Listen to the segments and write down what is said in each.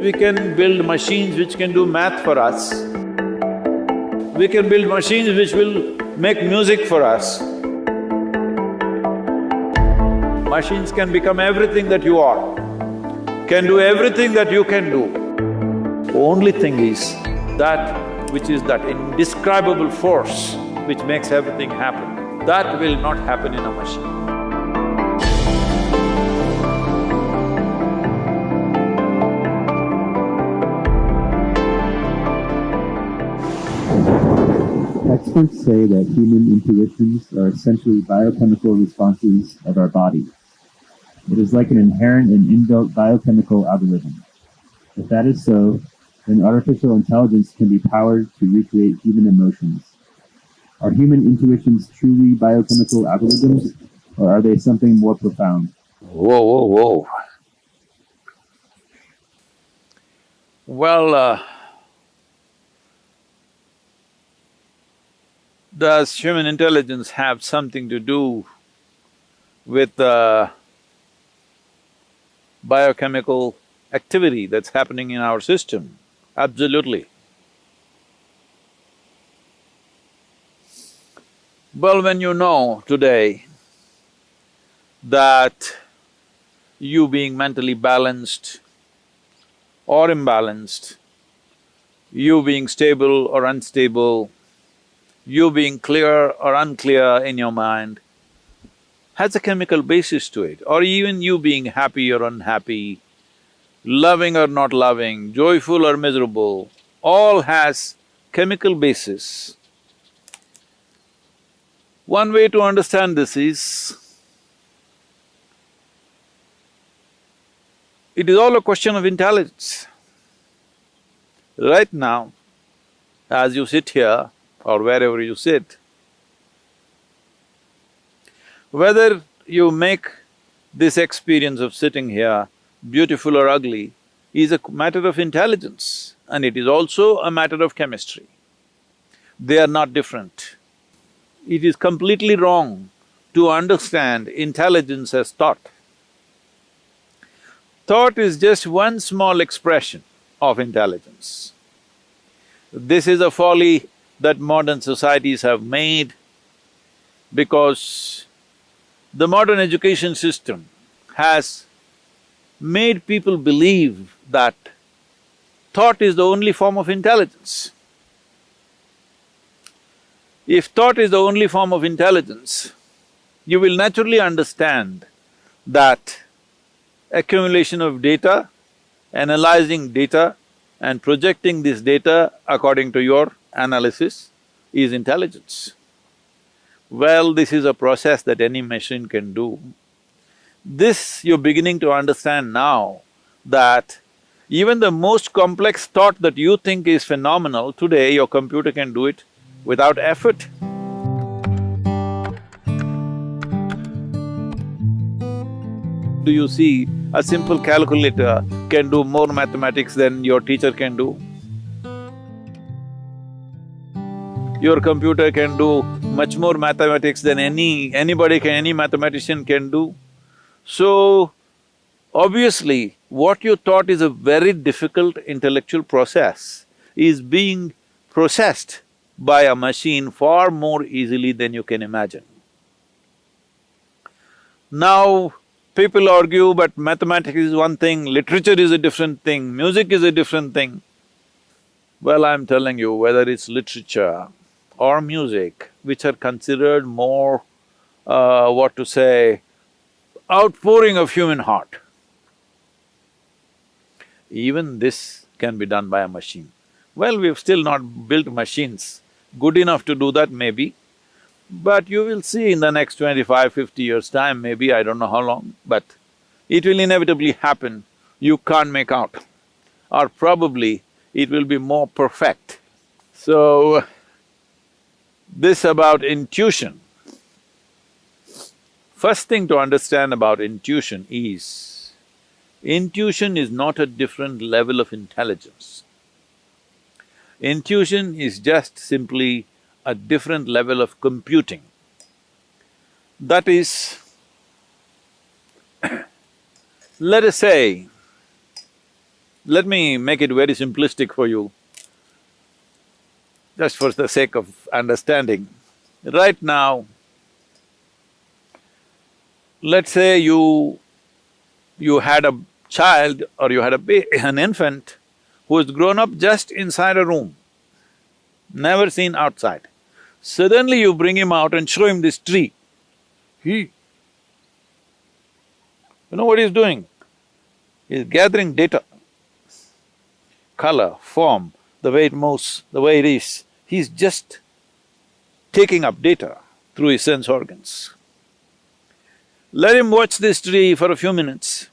We can build machines which can do math for us. We can build machines which will make music for us. Machines can become everything that you are, can do everything that you can do. Only thing is that which is that indescribable force which makes everything happen, that will not happen in a machine. Experts say that human intuitions are essentially biochemical responses of our body. It is like an inherent and inbuilt biochemical algorithm. If that is so, then artificial intelligence can be powered to recreate human emotions. Are human intuitions truly biochemical algorithms, or are they something more profound? Whoa. Well, does human intelligence have something to do with biochemical activity that's happening in our system? Absolutely. Well, when you know today that you being mentally balanced or imbalanced, you being stable or unstable, you being clear or unclear in your mind, has a chemical basis to it, or even you being happy or unhappy, loving or not loving, joyful or miserable, all has chemical basis. One way to understand this is, it is all a question of intelligence. Right now, as you sit here or wherever you sit, whether you make this experience of sitting here beautiful or ugly is a matter of intelligence, and it is also a matter of chemistry. They are not different. It is completely wrong to understand intelligence as thought. Thought is just one small expression of intelligence. This is a folly that modern societies have made because the modern education system has made people believe that thought is the only form of intelligence. If thought is the only form of intelligence, you will naturally understand that accumulation of data, analyzing data and projecting this data according to your analysis is intelligence. Well, this is a process that any machine can do. This you're beginning to understand now, that even the most complex thought that you think is phenomenal, today your computer can do it without effort. Do you see a simple calculator can do more mathematics than your teacher can do? Your computer can do much more mathematics than any mathematician can do. So, obviously, what you thought is a very difficult intellectual process is being processed by a machine far more easily than you can imagine. Now, people argue, but mathematics is one thing, literature is a different thing, music is a different thing. Well, I'm telling you, whether it's literature or music, which are considered more, outpouring of human heart, even this can be done by a machine. Well, we've still not built machines good enough to do that maybe, but you will see in the next 25, 50 years' time, maybe, I don't know how long, but it will inevitably happen, you can't make out. Or probably it will be more perfect. So, this about intuition. First thing to understand about intuition is not a different level of intelligence. Intuition is just simply a different level of computing. That is, let us say, Let me make it very simplistic for you, just for the sake of understanding. Right now, let's say you had a child or you had an infant who has grown up just inside a room, never seen outside. Suddenly you bring him out and show him this tree. You know what he's doing? He's gathering data, color, form, the way it moves, the way it is. He's just taking up data through his sense organs. Let him watch this tree for a few minutes.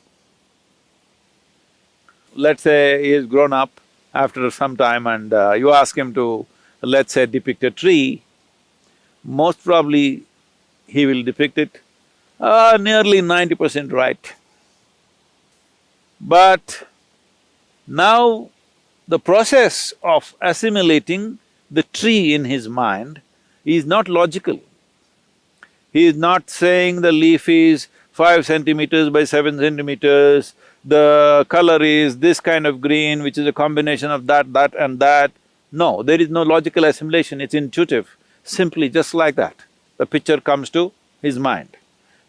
Let's say he has grown up after some time and you ask him to, let's say, depict a tree, most probably he will depict it nearly 90% right. But now the process of assimilating the tree in his mind is not logical. He is not saying the leaf is 5 centimeters by 7 centimeters, the color is this kind of green, which is a combination of that, that and that. No, there is no logical assimilation, it's intuitive. Simply just like that, the picture comes to his mind.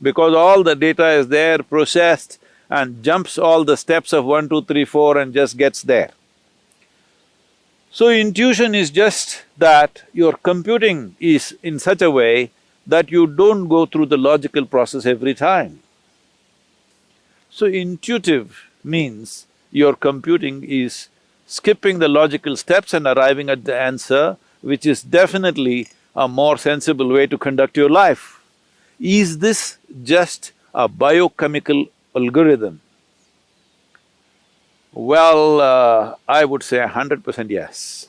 Because all the data is there, processed, and jumps all the steps of 1, 2, 3, 4 and just gets there. So intuition is just that your computing is in such a way that you don't go through the logical process every time. So intuitive means your computing is skipping the logical steps and arriving at the answer, which is definitely a more sensible way to conduct your life. Is this just a biochemical algorithm? Well, I would say 100% yes.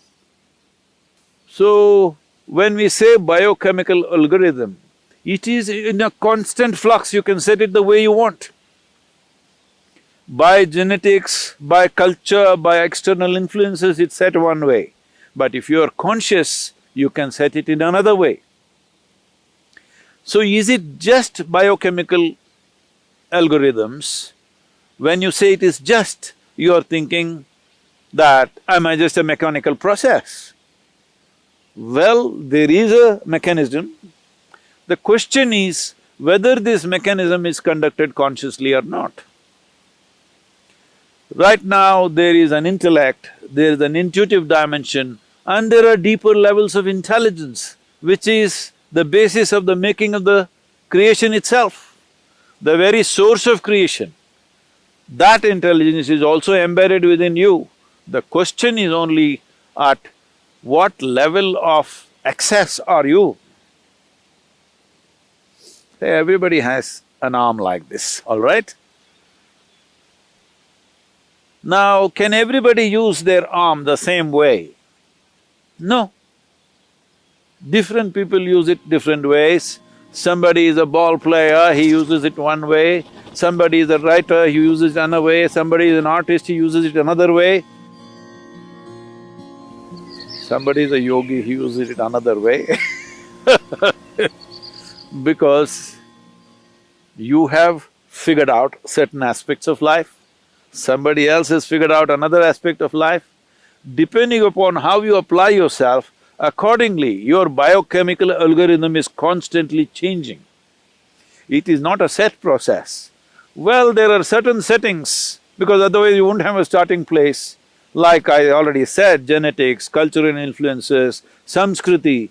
So, when we say biochemical algorithm, it is in a constant flux, you can set it the way you want. By genetics, by culture, by external influences, it's set one way. But if you are conscious, you can set it in another way. So is it just biochemical algorithms? When you say it is just, you are thinking that, am I just a mechanical process? Well, there is a mechanism. The question is whether this mechanism is conducted consciously or not. Right now, there is an intellect, there is an intuitive dimension, and there are deeper levels of intelligence, which is the basis of the making of the creation itself, the very source of creation. That intelligence is also embedded within you. The question is only at what level of access are you? Say, everybody has an arm like this, all right? Now, can everybody use their arm the same way? No. Different people use it different ways. Somebody is a ball player, he uses it one way. Somebody is a writer, he uses it another way. Somebody is an artist, he uses it another way. Somebody is a yogi, he uses it another way because you have figured out certain aspects of life, somebody else has figured out another aspect of life. Depending upon how you apply yourself, accordingly, your biochemical algorithm is constantly changing. It is not a set process. Well, there are certain settings, because otherwise you won't have a starting place. Like I already said, genetics, cultural influences, Samskriti,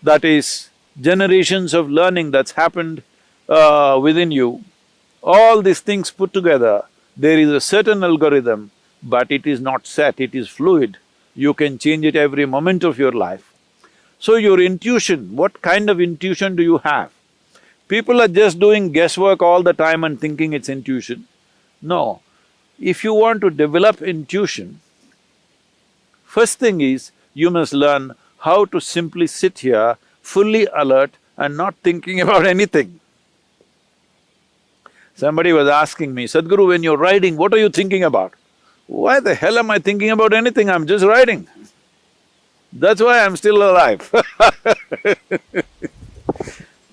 that is generations of learning that's happened within you. All these things put together, there is a certain algorithm, but it is not set, it is fluid. You can change it every moment of your life. So your intuition, what kind of intuition do you have? People are just doing guesswork all the time and thinking it's intuition. No, if you want to develop intuition, first thing is, you must learn how to simply sit here, fully alert and not thinking about anything. Somebody was asking me, Sadhguru, when you're riding, what are you thinking about? Why the hell am I thinking about anything? I'm just riding. That's why I'm still alive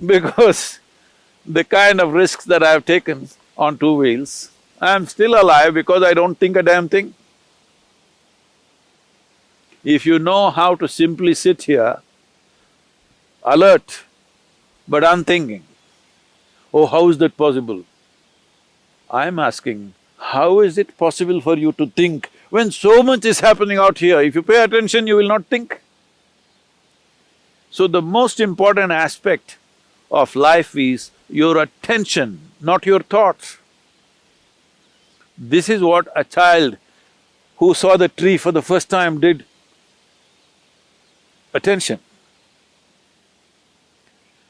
because the kind of risks that I've taken on 2 wheels, I'm still alive because I don't think a damn thing. If you know how to simply sit here, alert but unthinking, oh, how is that possible? I'm asking, how is it possible for you to think when so much is happening out here? If you pay attention, you will not think. So the most important aspect of life is your attention, not your thoughts. This is what a child who saw the tree for the first time did. Attention.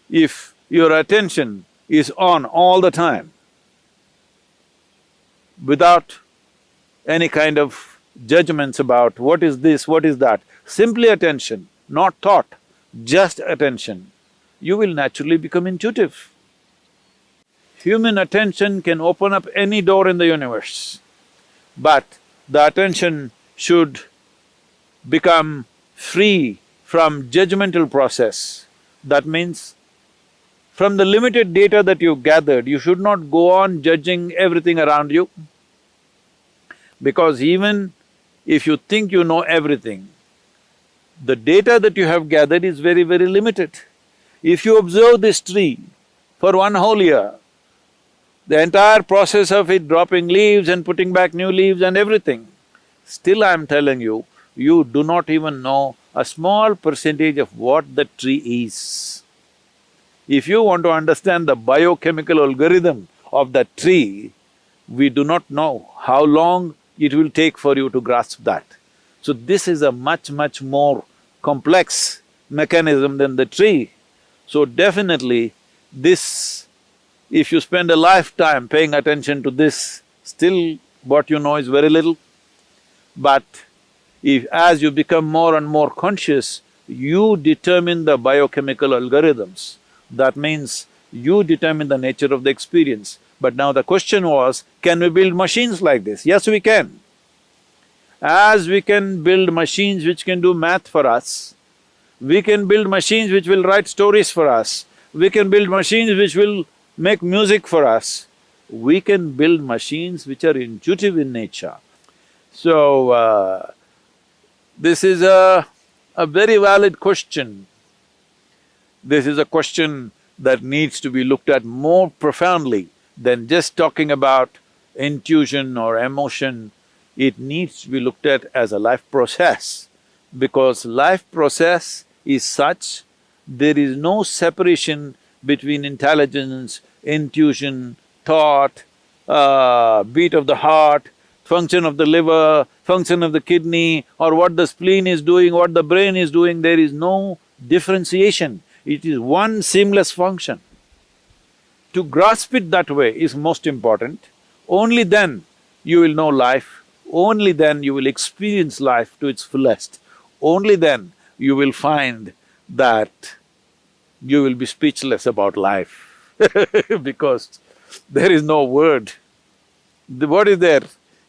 If your attention is on all the time, without any kind of judgments about what is this, what is that, simply attention, not thought, just attention, you will naturally become intuitive. Human attention can open up any door in the universe, but the attention should become free from judgmental process. That means, from the limited data that you've gathered, you should not go on judging everything around you. Because even if you think you know everything, the data that you have gathered is very, very limited. If you observe this tree for one whole year, the entire process of it dropping leaves and putting back new leaves and everything, still I'm telling you, you do not even know a small percentage of what the tree is. If you want to understand the biochemical algorithm of that tree, we do not know how long it will take for you to grasp that. So this is a much, much more complex mechanism than the tree. So definitely this, if you spend a lifetime paying attention to this, still what you know is very little. But if as you become more and more conscious, you determine the biochemical algorithms. That means you determine the nature of the experience. But now the question was, can we build machines like this? Yes, we can. As we can build machines which can do math for us, we can build machines which will write stories for us, we can build machines which will make music for us, we can build machines which are intuitive in nature. So, this is a very valid question. This is a question that needs to be looked at more profoundly than just talking about intuition or emotion. It needs to be looked at as a life process, because life process is such, there is no separation between intelligence, intuition, thought, beat of the heart, function of the liver, function of the kidney, or what the spleen is doing, what the brain is doing, there is no differentiation. It is one seamless function. To grasp it that way is most important. Only then you will know life, only then you will experience life to its fullest. Only then you will find that you will be speechless about life because there is no word. What is there?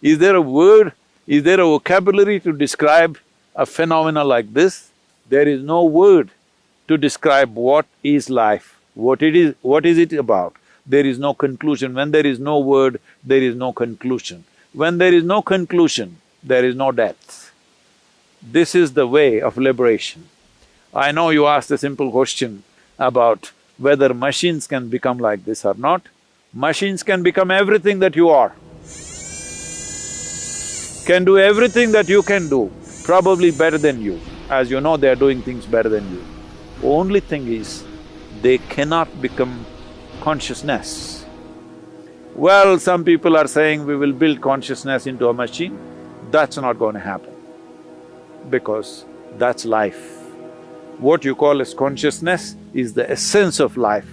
Is there a word? Is there a vocabulary to describe a phenomena like this? There is no word to describe what is life, what is it about. There is no conclusion. When there is no word, there is no conclusion. When there is no conclusion, there is no death. This is the way of liberation. I know you asked a simple question about whether machines can become like this or not. Machines can become everything that you are, can do everything that you can do, probably better than you. As you know, they are doing things better than you. Only thing is, they cannot become consciousness. Well, some people are saying we will build consciousness into a machine. That's not going to happen, because that's life. What you call as consciousness is the essence of life,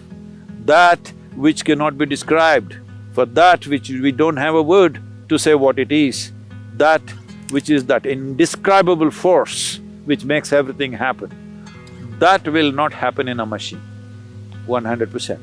that which cannot be described, for that which we don't have a word to say what it is, that which is that indescribable force which makes everything happen. That will not happen in a machine, 100%.